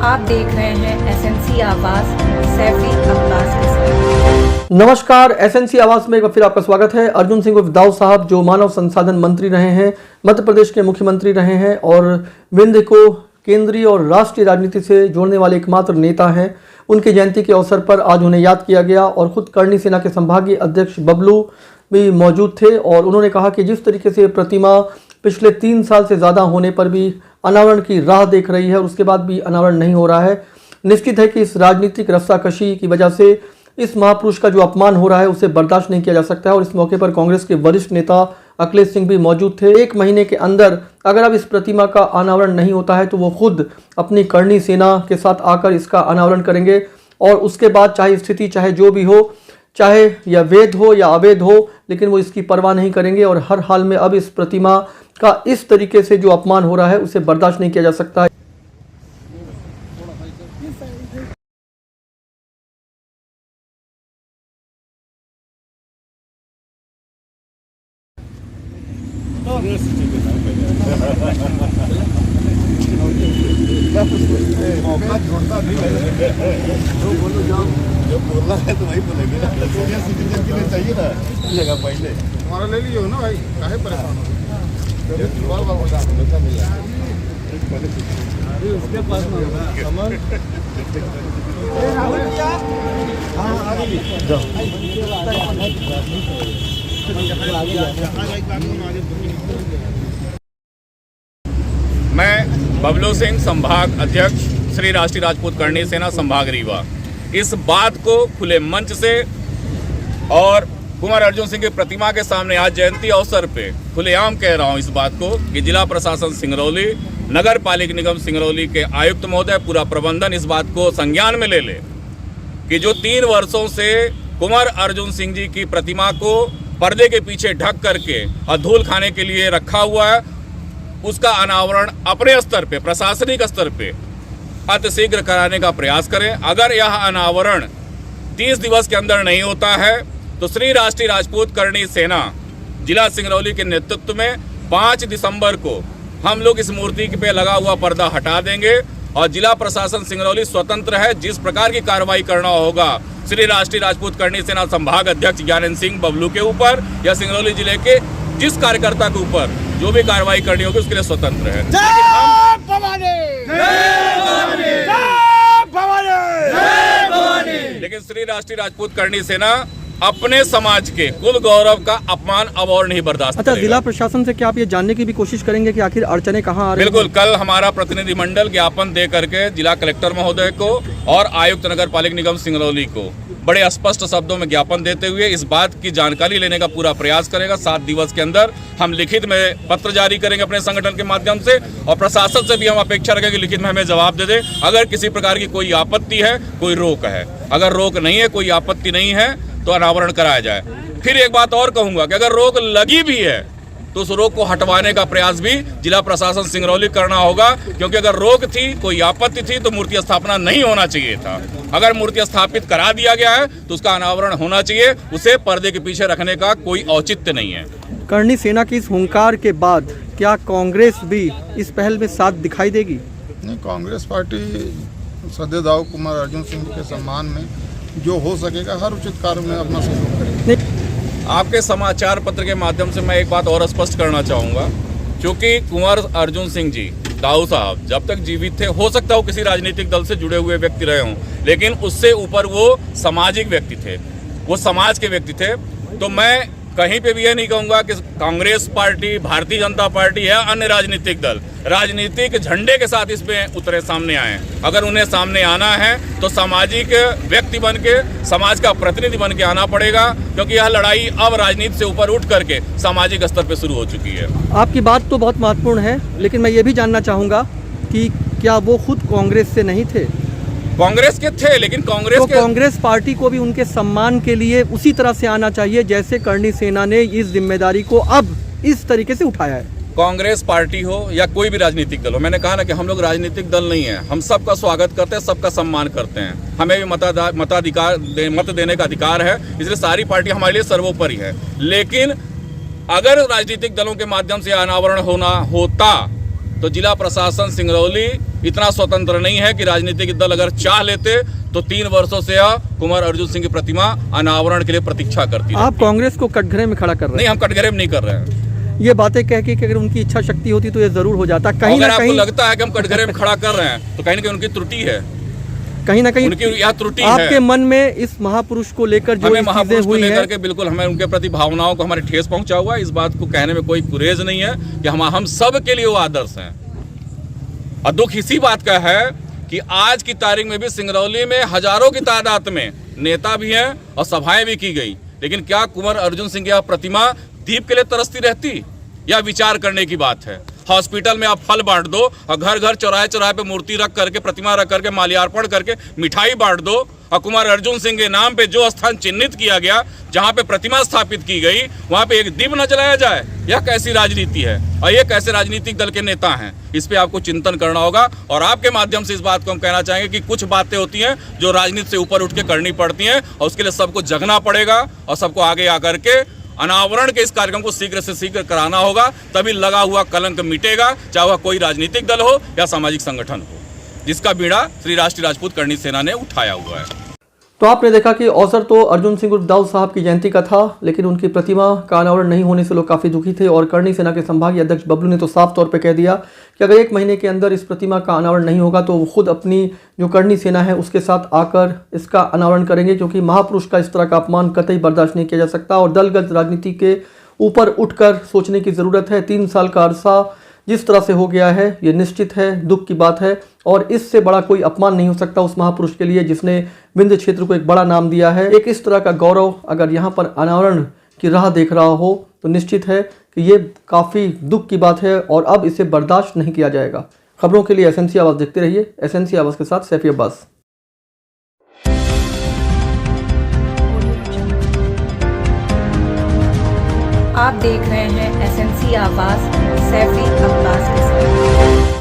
आप देख रहे हैं एसएनसी आवाज सैफी अब्बास के साथ। नमस्कार, एसएनसी आवाज में एक बार फिर आपका स्वागत है। अर्जुन सिंह उर्फ दाऊ साहब जो मानव संसाधन मंत्री रहे हैं, मध्य प्रदेश के मुख्यमंत्री रहे हैं और विंध्य को केंद्रीय और राष्ट्रीय राजनीति से जोड़ने वाले एकमात्र नेता हैं। उनकी जयंती के अवसर पर आज उन्हें याद किया गया और खुद करणी सेना के संभागीय अध्यक्ष बबलू भी मौजूद थे और उन्होंने कहा कि जिस तरीके से प्रतिमा पिछले 3 साल से ज़्यादा होने पर भी अनावरण की राह देख रही है और उसके बाद भी अनावरण नहीं हो रहा है, निश्चित है कि इस राजनीतिक रस्साकशी की वजह से इस महापुरुष का जो अपमान हो रहा है उसे बर्दाश्त नहीं किया जा सकता है। और इस मौके पर कांग्रेस के वरिष्ठ नेता अखिलेश सिंह भी मौजूद थे। 1 महीने के अंदर अगर अब इस प्रतिमा का अनावरण नहीं होता है तो वो खुद अपनी करणी सेना के साथ आकर इसका अनावरण करेंगे और उसके बाद चाहे स्थिति चाहे जो भी हो, चाहे यह वैध हो या अवैध हो, लेकिन वो इसकी परवाह नहीं करेंगे और हर हाल में अब इस प्रतिमा का इस तरीके से जो अपमान हो रहा है उसे बर्दाश्त नहीं किया जा सकता है। जो बोलना है तो वही बोलेंगे ना। सीनियर सिटीजन के लिए चाहिए ना जगह पहले हमारा ले लीजिए ना भाई, काहे परेशान हो उसके पास मैं बबलू सिंह, संभाग अध्यक्ष श्री राष्ट्रीय राजपूत करणी सेना संभाग रीवा, इस बात को खुले मंच से और कुंवर अर्जुन सिंह की प्रतिमा के सामने आज जयंती अवसर पे खुलेआम कह रहा हूं इस बात को कि जिला प्रशासन सिंगरौली, नगर पालिका निगम सिंगरौली के आयुक्त महोदय, पूरा प्रबंधन इस बात को संज्ञान में ले ले कि जो 3 वर्षों से कुंवर अर्जुन सिंह जी की प्रतिमा को पर्दे के पीछे ढक करके और धूल खाने के लिए रखा हुआ है, उसका अनावरण अपने स्तर पे, प्रशासनिक स्तर पे अतिशीघ्र कराने का प्रयास करें। अगर यह अनावरण 30 दिवस के अंदर नहीं होता है तो श्री राष्ट्रीय राजपूत करणी सेना जिला सिंगरौली के नेतृत्व में 5 दिसंबर को हम लोग इस मूर्ति पे लगा हुआ पर्दा हटा देंगे और जिला प्रशासन सिंगरौली स्वतंत्र है। जिस प्रकार की कार्रवाई करना होगा श्री राष्ट्रीय राजपूत करणी सेना संभाग अध्यक्ष ज्ञानेंद्र सिंह बबलू के ऊपर या सिंगरौली जिले के जिस कार्यकर्ता के ऊपर जो भी कार्रवाई करनी होगी उसके लिए स्वतंत्र है। लेकिन श्री राष्ट्रीय राजपूत करणी सेना अपने समाज के कुल गौरव का अपमान अब और नहीं बर्दाश्त करेगा। अच्छा, जिला प्रशासन से क्या आप ये जानने की भी कोशिश करेंगे कि आखिर अड़चने कहाँ आ रही हैं? बिल्कुल, कल हमारा प्रतिनिधिमंडल ज्ञापन दे करके जिला कलेक्टर महोदय को और आयुक्त नगर पालिका निगम सिंगरौली को बड़े स्पष्ट शब्दों में ज्ञापन देते हुए इस बात की जानकारी लेने का पूरा प्रयास करेगा। 7 दिवस के अंदर हम लिखित में पत्र जारी करेंगे अपने संगठन के माध्यम से और प्रशासन से भी हम अपेक्षा रखेंगे कि लिखित में हमें जवाब दे दे। अगर किसी प्रकार की कोई आपत्ति है, कोई रोक है, अगर रोक नहीं है, कोई आपत्ति नहीं है तो अनावरण कराया जाए। फिर एक बात और कहूंगा कि अगर रोक लगी भी है तो उस रोक को हटवाने का प्रयास भी जिला प्रशासन सिंगरौली करना होगा, क्योंकि अगर रोक थी, कोई आपत्ति थी तो मूर्ति स्थापना नहीं होना चाहिए था। अगर मूर्ति स्थापित करा दिया गया है तो उसका अनावरण होना चाहिए, उसे पर्दे के पीछे रखने का कोई औचित्य नहीं है। करणी सेना की इस हुंकार के बाद क्या कांग्रेस भी इस पहल में साथ दिखाई देगी? नहीं, कांग्रेस पार्टी सदैव दाऊ कुमार अर्जुन सिंह के सम्मान में जो हो सकेगा हर उचित कार्य में अपना सहयोग करेंगे। आपके समाचार पत्र के माध्यम से मैं एक बात और स्पष्ट करना चाहूँगा, क्योंकि कुंवर अर्जुन सिंह जी दाऊ साहब जब तक जीवित थे, हो सकता हो किसी राजनीतिक दल से जुड़े हुए व्यक्ति रहे हों, लेकिन उससे ऊपर वो सामाजिक व्यक्ति थे, वो समाज के व्यक्ति थे। तो मैं कहीं पे भी ये नहीं कहूँगा कि कांग्रेस पार्टी, भारतीय जनता पार्टी या अन्य राजनीतिक दल राजनीतिक झंडे के साथ इसमें उतरे, सामने आए। अगर उन्हें सामने आना है तो सामाजिक व्यक्ति बन के, समाज का प्रतिनिधि बन के आना पड़ेगा, क्योंकि यह लड़ाई अब राजनीति से ऊपर उठ करके सामाजिक स्तर पर शुरू हो चुकी है। आपकी बात तो बहुत महत्वपूर्ण है, लेकिन मैं ये भी जानना चाहूँगा कि क्या वो खुद कांग्रेस से नहीं थे? कांग्रेस के थे, लेकिन कांग्रेस पार्टी को भी उनके सम्मान के लिए उसी तरह से आना चाहिए जैसे करणी सेना ने इस जिम्मेदारी को अब इस तरीके से उठाया है। कांग्रेस पार्टी हो या कोई भी राजनीतिक दल हो, मैंने कहा ना कि हम लोग राजनीतिक दल नहीं है, हम सबका स्वागत करते हैं, सबका सम्मान करते हैं, हमें भी मत देने का अधिकार है, इसलिए सारी पार्टी हमारे लिए सर्वोपरि है। लेकिन अगर राजनीतिक दलों के माध्यम से अनावरण होता तो जिला प्रशासन सिंगरौली इतना स्वतंत्र नहीं है कि राजनीतिक दल अगर चाह लेते तो 3 वर्षों से कुंवर अर्जुन सिंह की प्रतिमा अनावरण के लिए प्रतीक्षा करती आप कांग्रेस को कटघरे में खड़ा कर रहे नहीं, हम कटघरे में नहीं कर रहे हैं। हैं। ये बातें कह के कि अगर उनकी इच्छा शक्ति होती तो ये जरूर हो जाता। कहीं अगर ना आपको कहीं लगता है कि हम कटघरे में खड़ा कर रहे हैं तो कहीं ना कहीं उनकी त्रुटि है, कहीं ना कहीं उनकी यह त्रुटि आपके है। मन में इस महापुरुष को लेकर जो हमें चीजें महापुरुष को हुई लेकर हैं, के बिल्कुल हमें उनके प्रति भावनाओं को हमारे ठेस पहुंचा हुआ है। इस बात को कहने में कोई गुरेज नहीं है कि हम सब के लिए वो आदर्श हैं। और दुख इसी बात का है कि आज की तारीख में भी सिंगरौली में हजारों की तादाद में नेता भी हैं और सभाएं भी की गई, लेकिन क्या कुंवर अर्जुन सिंह की प्रतिमा दीप के लिए तरसती रहती? यह विचार करने की बात है। हॉस्पिटल में आप फल बांट दो और घर घर चौराहे चौराहे पे मूर्ति रख करके, प्रतिमा रख करके, माल्यार्पण करके मिठाई बांट दो, और कुंवर अर्जुन सिंह के नाम पे जो स्थान चिन्हित किया गया, जहां पे प्रतिमा स्थापित की गई, वहां पे एक दीप न जलाया जाए? यह कैसी राजनीति है और ये कैसे राजनीतिक दल के नेता हैं? इस पे आपको चिंतन करना होगा। और आपके माध्यम से इस बात को हम कहना चाहेंगे कि कुछ बातें होती हैं जो राजनीति से ऊपर उठ के करनी पड़ती हैं, और उसके लिए सबको जगना पड़ेगा और सबको आगे आकर के अनावरण के इस कार्यक्रम को शीघ्र से शीघ्र कराना होगा। तभी लगा हुआ कलंक मिटेगा, चाहे वह कोई राजनीतिक दल हो या सामाजिक संगठन हो, जिसका बीड़ा श्री राष्ट्रीय राजपूत करणी सेना ने उठाया हुआ है। तो आपने देखा कि अवसर तो अर्जुन सिंह उर्फ दाऊद साहब की जयंती का था, लेकिन उनकी प्रतिमा का अनावरण नहीं होने से लोग काफ़ी दुखी थे। और करणी सेना के संभागीय अध्यक्ष बबलू ने तो साफ तौर पे कह दिया कि अगर 1 महीने के अंदर इस प्रतिमा का अनावरण नहीं होगा तो वो खुद अपनी जो करणी सेना है उसके साथ आकर इसका अनावरण करेंगे, क्योंकि महापुरुष का इस तरह का अपमान कतई बर्दाश्त नहीं किया जा सकता। और दलगत राजनीति के ऊपर उठकर सोचने की ज़रूरत है। 3 साल का अरसा जिस तरह से हो गया है, ये निश्चित है दुख की बात है, और इससे बड़ा कोई अपमान नहीं हो सकता उस महापुरुष के लिए जिसने विंध्य क्षेत्र को एक बड़ा नाम दिया है। एक इस तरह का गौरव अगर यहाँ पर अनावरण की राह देख रहा हो तो निश्चित है कि ये काफ़ी दुख की बात है और अब इसे बर्दाश्त नहीं किया जाएगा। खबरों के लिए एसएनसी आवाज़ देखते रहिए। एसएनसी आवाज़ के साथ सैफी अब्बास। आप देख रहे हैं एसएनसी आवाज़ सैफी अब्बास के साथ।